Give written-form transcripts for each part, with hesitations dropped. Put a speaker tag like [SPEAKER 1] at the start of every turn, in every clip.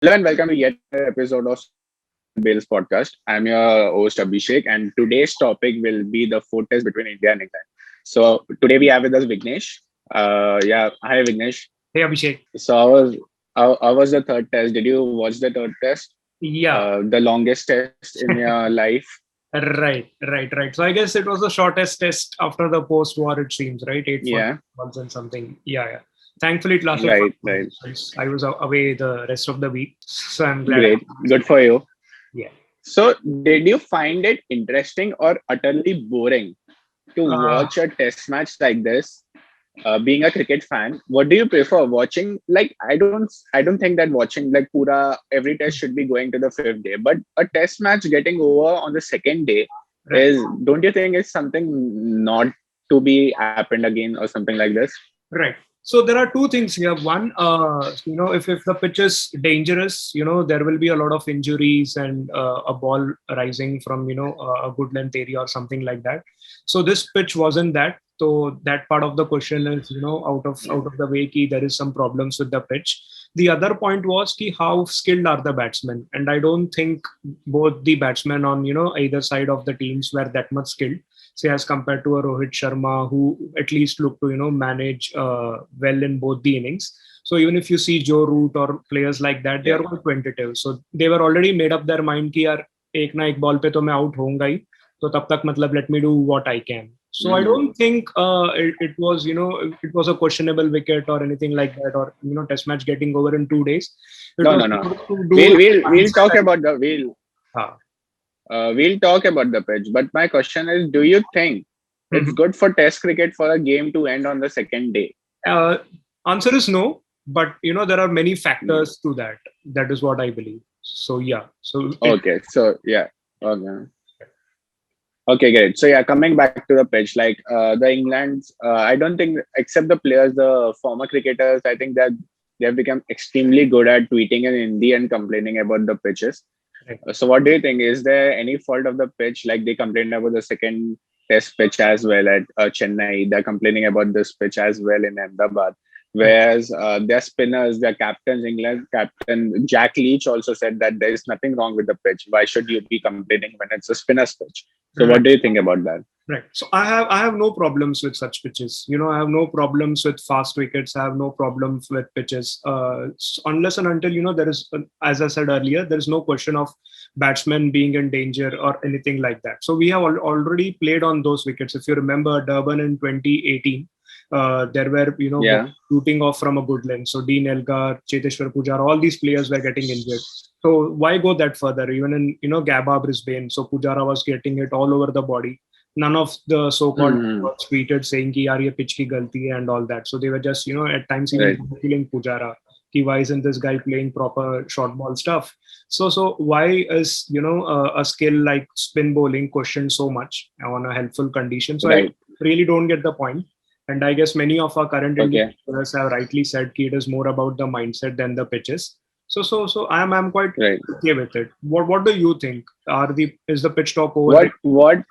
[SPEAKER 1] Hello and welcome to yet another episode of StumpsandBails podcast. I'm your host Abhishek, and today's topic will be the fourth test between India and England. So today we have with us Vignesh. Hi Vignesh.
[SPEAKER 2] Hey Abhishek.
[SPEAKER 1] So how was the third test? Did you watch the third test?
[SPEAKER 2] Yeah,
[SPEAKER 1] The longest test in your life?
[SPEAKER 2] right. So I guess it was the shortest test after the post-war, it seems, right? 8
[SPEAKER 1] Yeah,
[SPEAKER 2] months and something. Yeah. Thankfully, it lasted for
[SPEAKER 1] right, right.
[SPEAKER 2] 2 days. I was away the rest of the week, so I'm glad.
[SPEAKER 1] Great, good for you.
[SPEAKER 2] Yeah.
[SPEAKER 1] So did you find it interesting or utterly boring to
[SPEAKER 2] Uh,
[SPEAKER 1] watch a test match like this? Being a cricket fan, what do you prefer watching? Like, I don't think that watching like pura every test should be going to the fifth day, but a test match getting over on the second day
[SPEAKER 2] right.
[SPEAKER 1] is, don't you think it's something not to be happened again or something like this?
[SPEAKER 2] Right. So there are two things here. One, if the pitch is dangerous, there will be a lot of injuries and a ball rising from, a good length area or something like that. So this pitch wasn't that. So that part of the question is, out of the way. Ki there is some problems with the pitch. The other point was ki how skilled are the batsmen, and I don't think both the batsmen on either side of the teams were that much skilled, say as compared to a Rohit Sharma who at least looked to manage well in both the innings. So even if you see Joe Root or players like that, they
[SPEAKER 1] Yeah.
[SPEAKER 2] are all tentative. So they were already made up their mind कि यार एक ना एक ball पे तो मैं out होऊंगा ही. तो तब तक मतलब let me do what I can. So I
[SPEAKER 1] Hmm.
[SPEAKER 2] don't think it was it was a questionable wicket or anything like that, or test match getting over in 2 days. It
[SPEAKER 1] No,
[SPEAKER 2] was
[SPEAKER 1] no, no.
[SPEAKER 2] more to do
[SPEAKER 1] We'll
[SPEAKER 2] with
[SPEAKER 1] we'll we'll talk
[SPEAKER 2] mindset.
[SPEAKER 1] about the we'll
[SPEAKER 2] Ah.
[SPEAKER 1] we'll talk about the pitch. But my question is, do you think it's
[SPEAKER 2] Mhm.
[SPEAKER 1] good for Test cricket for a game to end on the second day?
[SPEAKER 2] Uh, Answer is no, but there are many factors to that. That is what I believe. So yeah, so it
[SPEAKER 1] Okay, so yeah. Okay. Okay, great. So yeah, coming back to the pitch, like the England's, I don't think except the players, the former cricketers, I think that they have become extremely good at tweeting in Hindi and complaining about the pitches.
[SPEAKER 2] right.
[SPEAKER 1] So what do you think? Is there any fault of the pitch? Like they complained about the second test pitch as well at Chennai. They're complaining about this pitch as well in Ahmedabad.
[SPEAKER 2] Right.
[SPEAKER 1] Whereas their spinners, their captains, England captain Jack Leach also said that there is nothing wrong with the pitch. Why should you be complaining when it's a spinner's pitch? So what
[SPEAKER 2] Right.
[SPEAKER 1] do you think about that?
[SPEAKER 2] Right. So I have no problems with such pitches. I have no problems with fast wickets. I have no problems with pitches. Unless and until there is, as I said earlier, there is no question of batsmen being in danger or anything like that. So we have already played on those wickets. If you remember Durban in 2018, there were
[SPEAKER 1] Yeah.
[SPEAKER 2] shooting off from a good length. So Dean Elgar, Cheteshwar Pujara, all these players were getting injured. So why go that further? Even in Gabba, Brisbane, so Pujara was getting hit all over the body. None of the so-called
[SPEAKER 1] Hmm.
[SPEAKER 2] experts tweeted saying कि यार ये pitch की गलती है and all that. So they were just at times even
[SPEAKER 1] Right.
[SPEAKER 2] ridiculing Pujara. Ki why isn't this guy playing proper short ball stuff? So why is a skill like spin bowling questioned so much on a helpful condition? So I
[SPEAKER 1] Right.
[SPEAKER 2] really don't get the point. And I guess many of our current Indian
[SPEAKER 1] Okay.
[SPEAKER 2] players have rightly said that it is more about the mindset than the pitches. So I'm quite
[SPEAKER 1] Right.
[SPEAKER 2] okay with it. What do you think? Is the pitch top
[SPEAKER 1] What
[SPEAKER 2] overrated?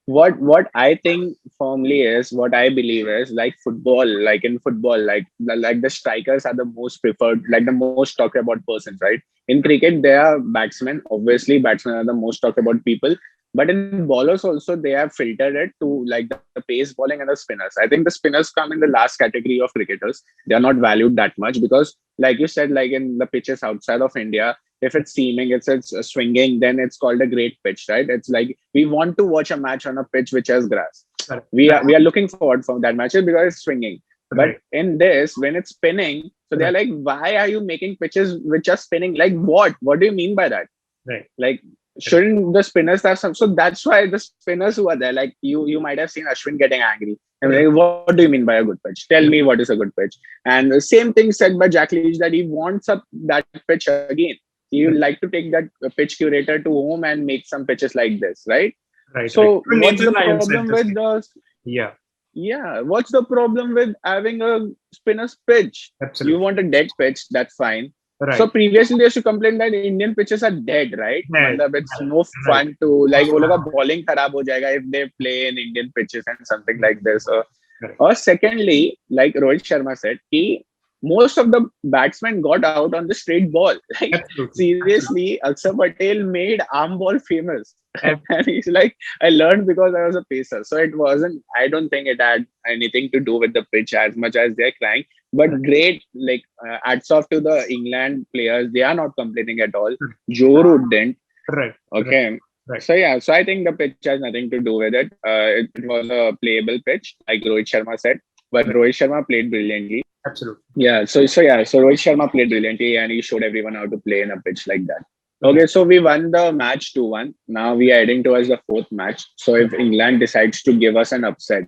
[SPEAKER 1] what what I think firmly is what I believe is like football, like in football, like the strikers are the most preferred, like the most talked about persons, right? In cricket, they are batsmen. Obviously, batsmen are the most talked about people. But in bowlers also, they have filtered it to like the pace bowling and the spinners. I think the spinners come in the last category of cricketers. They are not valued that much because, like you said, like in the pitches outside of India, if it's seaming, it's swinging, then it's called a great pitch, right? It's like we want to watch a match on a pitch which has grass.
[SPEAKER 2] Correct.
[SPEAKER 1] We are looking forward for that matches because it's swinging. But
[SPEAKER 2] Right.
[SPEAKER 1] in this, when it's spinning, so they're
[SPEAKER 2] Right.
[SPEAKER 1] like, why are you making pitches which are spinning? Like what? What do you mean by that?
[SPEAKER 2] Right.
[SPEAKER 1] Like
[SPEAKER 2] Correct.
[SPEAKER 1] shouldn't the spinners have some? So that's why the spinners who are there, like you might have seen Ashwin getting angry. And
[SPEAKER 2] Right.
[SPEAKER 1] like, what do you mean by a good pitch? Tell me what is a good pitch. And the same thing said by Jack Leach that he wants up that pitch again. He would
[SPEAKER 2] Right.
[SPEAKER 1] like to take that pitch curator to home and make some pitches like this, right?
[SPEAKER 2] Right.
[SPEAKER 1] So
[SPEAKER 2] Even
[SPEAKER 1] what's
[SPEAKER 2] Nathan
[SPEAKER 1] the
[SPEAKER 2] Lyon said
[SPEAKER 1] problem
[SPEAKER 2] the
[SPEAKER 1] with
[SPEAKER 2] same.
[SPEAKER 1] the
[SPEAKER 2] Yeah.
[SPEAKER 1] yeah? What's the problem with having a spinner's pitch? You
[SPEAKER 2] Absolutely.
[SPEAKER 1] want a dead pitch, that's fine. So
[SPEAKER 2] Right.
[SPEAKER 1] previously they used to complain that Indian pitches are dead, right?
[SPEAKER 2] Right.
[SPEAKER 1] Matlab it's no
[SPEAKER 2] Right.
[SPEAKER 1] fun to like वो लोग का bowling खराब हो जाएगा if they play in Indian pitches and something like this.
[SPEAKER 2] Correct.
[SPEAKER 1] Or secondly, like Rohit Sharma said, कि most of the batsmen got out on the straight ball. Like
[SPEAKER 2] Absolutely. Absolutely.
[SPEAKER 1] seriously, Akshar Patel made arm ball famous. And
[SPEAKER 2] Absolutely.
[SPEAKER 1] he's like, I learned because I was a pacer. So it wasn't, I don't think it had anything to do with the pitch as much as they're crying. But great, like, hats off to the England players. They are not complaining at all. Joe Root didn't.
[SPEAKER 2] Right. Right.
[SPEAKER 1] Okay.
[SPEAKER 2] Right.
[SPEAKER 1] So yeah, so I think the pitch has nothing to do with it. It was a playable pitch, like Rohit Sharma said, but
[SPEAKER 2] Right.
[SPEAKER 1] Rohit Sharma played brilliantly.
[SPEAKER 2] Absolutely.
[SPEAKER 1] Yeah, so Rohit Sharma played brilliantly and he showed everyone how to play in a pitch like that.
[SPEAKER 2] Right.
[SPEAKER 1] Okay, so we won the match 2-1. Now we are heading towards the fourth match. So if England decides to give us an upset,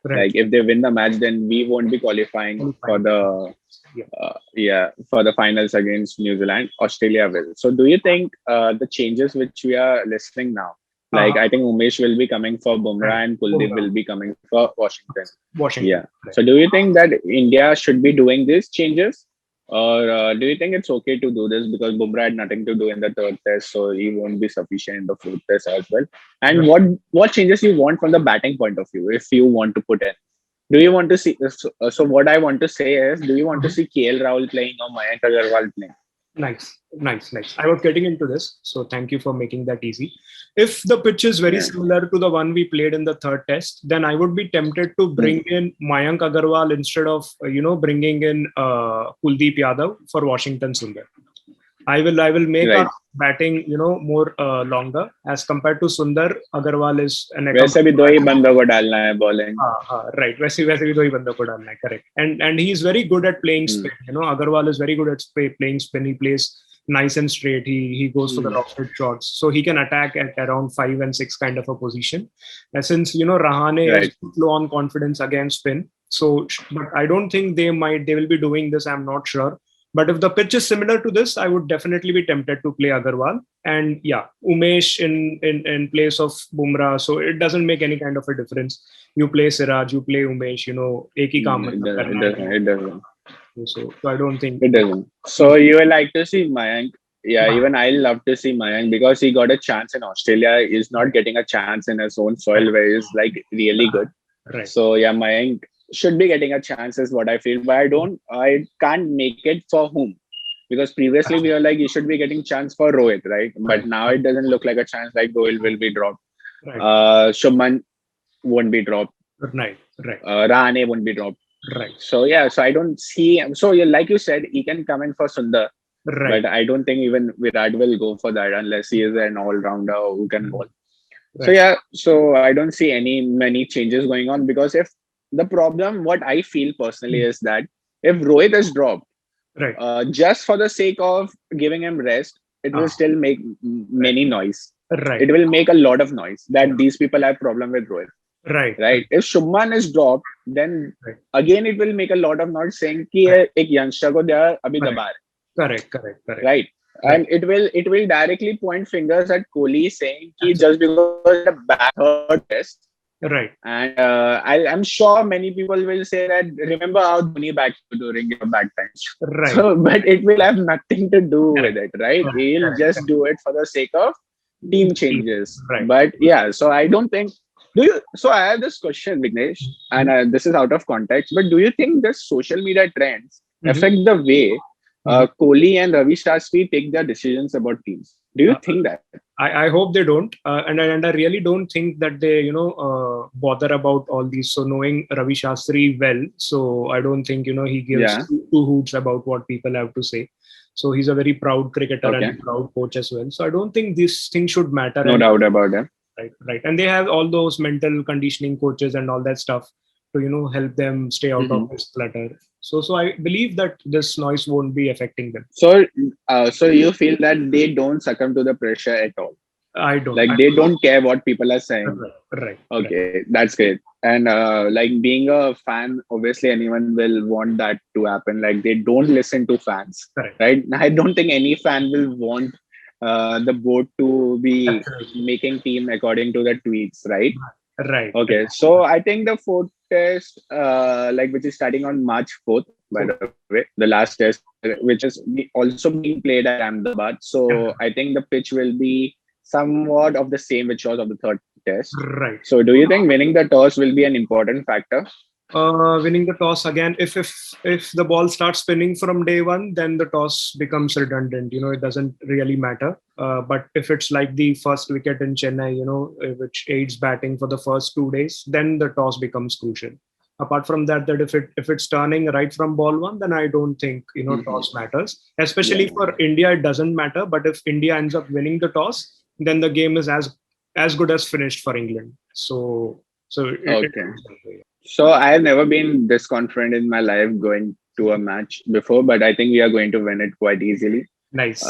[SPEAKER 2] Right.
[SPEAKER 1] like if they win the match, then we won't be qualifying for
[SPEAKER 2] Qualifying.
[SPEAKER 1] the
[SPEAKER 2] Yeah.
[SPEAKER 1] for the finals against New Zealand. Australia will. So do you think the changes which we are listening now, like
[SPEAKER 2] Uh-huh.
[SPEAKER 1] I think Umesh will be coming for
[SPEAKER 2] Right.
[SPEAKER 1] Bumrah and Kuldeep
[SPEAKER 2] Bumrah.
[SPEAKER 1] will be coming for Washington.
[SPEAKER 2] Washington.
[SPEAKER 1] Yeah.
[SPEAKER 2] Right.
[SPEAKER 1] So do you think that India should be doing these changes? Or do you think it's okay to do this because Bumrah had nothing to do in the third test, so he won't be sufficient in the fourth test as well? And
[SPEAKER 2] Right.
[SPEAKER 1] what changes you want from the batting point of view, if you want to put in? Do you want to see? So what I want to say is, do you want to
[SPEAKER 2] Mhm.
[SPEAKER 1] see KL Rahul playing or Mayank Agarwal playing?
[SPEAKER 2] Nice, nice, nice. I was getting into this, so thank you for making that easy. If the pitch is very
[SPEAKER 1] Yeah.
[SPEAKER 2] similar to the one we played in the third test, then I would be tempted to
[SPEAKER 1] Hmm.
[SPEAKER 2] bring in Mayank Agarwal instead of bringing in Kuldeep Yadav for Washington Sundar. I will make our
[SPEAKER 1] Right.
[SPEAKER 2] batting more longer as compared to Sundar. Agarwal is an
[SPEAKER 1] वैसे भी
[SPEAKER 2] accomplished
[SPEAKER 1] दो ही
[SPEAKER 2] batsman.
[SPEAKER 1] बंदों को डालना है bowling.
[SPEAKER 2] Right. वैसे भी दो ही बंदों को डालना है, correct. And he's very good at playing
[SPEAKER 1] Hmm.
[SPEAKER 2] spin. Agarwal is very good at playing spin. He plays nice and straight. He goes for the
[SPEAKER 1] Hmm.
[SPEAKER 2] rocket shots, so he can attack at around 5 and 6 kind of a position. And since Rahane is
[SPEAKER 1] Right.
[SPEAKER 2] low on confidence against spin, so but I don't think they will be doing this. I'm not sure. But if the pitch is similar to this, I would definitely be tempted to play Agarwal. And yeah, Umesh in place of Bumrah. So it doesn't make any kind of a difference. You play Siraj, you play Umesh, एक ही काम
[SPEAKER 1] It
[SPEAKER 2] मतलब
[SPEAKER 1] doesn't. It
[SPEAKER 2] करना
[SPEAKER 1] doesn't.
[SPEAKER 2] है.
[SPEAKER 1] It doesn't.
[SPEAKER 2] So I don't think
[SPEAKER 1] It doesn't. So you will like to see Mayank. Yeah,
[SPEAKER 2] yeah,
[SPEAKER 1] even I love to see Mayank because he got a chance in Australia. He's not
[SPEAKER 2] right,
[SPEAKER 1] getting a chance in his own
[SPEAKER 2] right,
[SPEAKER 1] soil where he's like really good.
[SPEAKER 2] right,
[SPEAKER 1] So yeah, Mayank should be getting a chance is what I feel. But I can't make it for whom. Because previously we were like you should be getting chance for Rohit, right? But
[SPEAKER 2] right,
[SPEAKER 1] now it doesn't look like a chance like Doyle will be dropped.
[SPEAKER 2] right,
[SPEAKER 1] Shubman won't be dropped.
[SPEAKER 2] right, right,
[SPEAKER 1] Rahane won't be dropped.
[SPEAKER 2] right,
[SPEAKER 1] So yeah, so I don't see. So yeah, like you said, he can come in for Sundar, but
[SPEAKER 2] right,
[SPEAKER 1] I don't think even Virat will go for that unless he is an all-rounder who can bowl. So
[SPEAKER 2] right.
[SPEAKER 1] yeah, so I don't see many changes going on because if the problem, what I feel personally is that if Rohit is dropped,
[SPEAKER 2] Right.
[SPEAKER 1] just for the sake of giving him rest, it will
[SPEAKER 2] Ah,
[SPEAKER 1] still make
[SPEAKER 2] right,
[SPEAKER 1] many noise.
[SPEAKER 2] right,
[SPEAKER 1] It will make a lot of noise that these people have problem with Rohit,
[SPEAKER 2] right,
[SPEAKER 1] right? If Shubman is dropped, then
[SPEAKER 2] right,
[SPEAKER 1] again it will make a lot of noise saying कि
[SPEAKER 2] right,
[SPEAKER 1] ये एक youngster को they are अभी
[SPEAKER 2] correct,
[SPEAKER 1] दबा रहे,
[SPEAKER 2] correct, correct, correct,
[SPEAKER 1] right?
[SPEAKER 2] right.
[SPEAKER 1] And it will directly point fingers at Kohli saying कि just
[SPEAKER 2] Absolutely.
[SPEAKER 1] because he had a bad third test.
[SPEAKER 2] Right,
[SPEAKER 1] And I'm sure many people will say that remember how Dhoni backed you during your bad times.
[SPEAKER 2] right,
[SPEAKER 1] So, but it will have nothing to do with
[SPEAKER 2] correct,
[SPEAKER 1] it, right?
[SPEAKER 2] correct,
[SPEAKER 1] He'll
[SPEAKER 2] correct,
[SPEAKER 1] just
[SPEAKER 2] correct.
[SPEAKER 1] do it for the sake of team changes.
[SPEAKER 2] Right.
[SPEAKER 1] But yeah, so I don't think. Do you? So I have this question, Vignesh, and
[SPEAKER 2] Mhm.
[SPEAKER 1] this is out of context. But do you think the social media trends
[SPEAKER 2] Mhm.
[SPEAKER 1] affect the way
[SPEAKER 2] Mhm.
[SPEAKER 1] Kohli and Ravi Shastri take their decisions about teams? Do you
[SPEAKER 2] Uh,
[SPEAKER 1] think that?
[SPEAKER 2] I hope they don't, and I really don't think that they bother about all these. So knowing Ravi Shastri well, so I don't think he gives
[SPEAKER 1] Yeah.
[SPEAKER 2] two hoots about what people have to say. So he's a very proud cricketer and
[SPEAKER 1] Okay.
[SPEAKER 2] a proud coach as well. So I don't think this thing should matter.
[SPEAKER 1] No
[SPEAKER 2] And
[SPEAKER 1] doubt about it.
[SPEAKER 2] right, right, and they have all those mental conditioning coaches and all that stuff to help them stay out of
[SPEAKER 1] Mhm.
[SPEAKER 2] this clutter. So I believe that this noise won't be affecting them.
[SPEAKER 1] So you feel that they don't succumb to the pressure at all?
[SPEAKER 2] I don't.
[SPEAKER 1] Like they don't care what people are saying.
[SPEAKER 2] Right, right, right.
[SPEAKER 1] Okay, that's great. And like being a fan, obviously anyone will want that to happen. Like they don't listen to fans,
[SPEAKER 2] Correct.
[SPEAKER 1] right? I don't think any fan will want the board to be
[SPEAKER 2] Absolutely.
[SPEAKER 1] making team according to the tweets, right?
[SPEAKER 2] Right.
[SPEAKER 1] Okay, so I think the fourth test, like which is starting on March 4th, by the way, the last test, which is also being played at Ahmedabad. So I think the pitch will be somewhat of the same which was of the third test.
[SPEAKER 2] Right.
[SPEAKER 1] So do you think winning the toss will be an important factor?
[SPEAKER 2] Winning the toss again. If the ball starts spinning from day one, then the toss becomes redundant. It doesn't really matter. But if it's like the first wicket in Chennai, which aids batting for the first 2 days, then the toss becomes crucial. Apart from that, that if it's turning right from ball one, then I don't think toss matters. Especially
[SPEAKER 1] Yeah.
[SPEAKER 2] for India, it doesn't matter. But if India ends up winning the toss, then the game is as good as finished for England. So it
[SPEAKER 1] Okay.
[SPEAKER 2] goes that way.
[SPEAKER 1] So I have never been this confident in my life going to a match before, but I think we are going to win it quite easily.
[SPEAKER 2] Nice.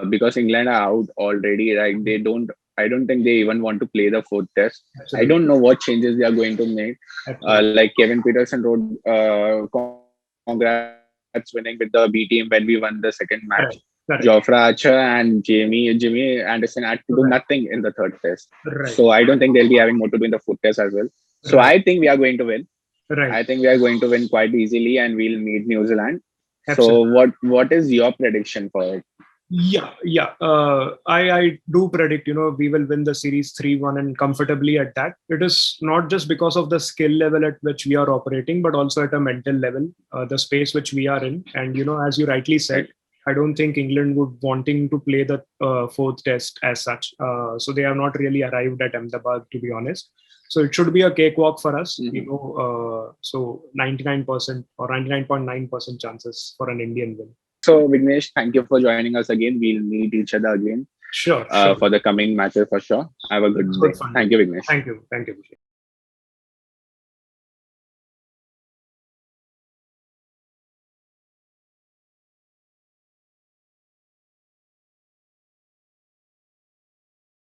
[SPEAKER 1] Because England are out already. Like they don't. I don't think they even want to play the fourth test. I
[SPEAKER 2] Absolutely.
[SPEAKER 1] don't know what changes they are going to make.
[SPEAKER 2] Absolutely.
[SPEAKER 1] Like Kevin Peterson wrote, "Congrats winning with the B team when we won the second match." Jofra
[SPEAKER 2] Correct.
[SPEAKER 1] Archer
[SPEAKER 2] Correct.
[SPEAKER 1] and Jimmy Anderson had to do nothing in the
[SPEAKER 2] Right.
[SPEAKER 1] third test. So I don't
[SPEAKER 2] Right.
[SPEAKER 1] think they'll be having more to do in the fourth test as well. So I
[SPEAKER 2] Right.
[SPEAKER 1] think we are going to win. I
[SPEAKER 2] Right.
[SPEAKER 1] think we are going to win quite easily, and we'll meet New Zealand. So
[SPEAKER 2] Absolutely.
[SPEAKER 1] what is your prediction for it?
[SPEAKER 2] Yeah. Yeah. I do predict, we will win the series 3-1 and comfortably at that. It is not just because of the skill level at which we are operating, but also at a mental level, the space which we are in. And, as you rightly said,
[SPEAKER 1] Right.
[SPEAKER 2] I don't think England would wanting to play the fourth test as such. So they have not really arrived at Ahmedabad, to be honest. So it should be a cakewalk for us,
[SPEAKER 1] Mhm.
[SPEAKER 2] so 99% or 99.9% chances for an Indian win.
[SPEAKER 1] So, Vignesh, thank you for joining us again. We'll meet each other again
[SPEAKER 2] Sure, sure.
[SPEAKER 1] for the coming matches for sure. Have a
[SPEAKER 2] It's
[SPEAKER 1] good
[SPEAKER 2] good
[SPEAKER 1] day.
[SPEAKER 2] fun.
[SPEAKER 1] Thank you, Vignesh.
[SPEAKER 2] Thank you. Thank you, Abhishek.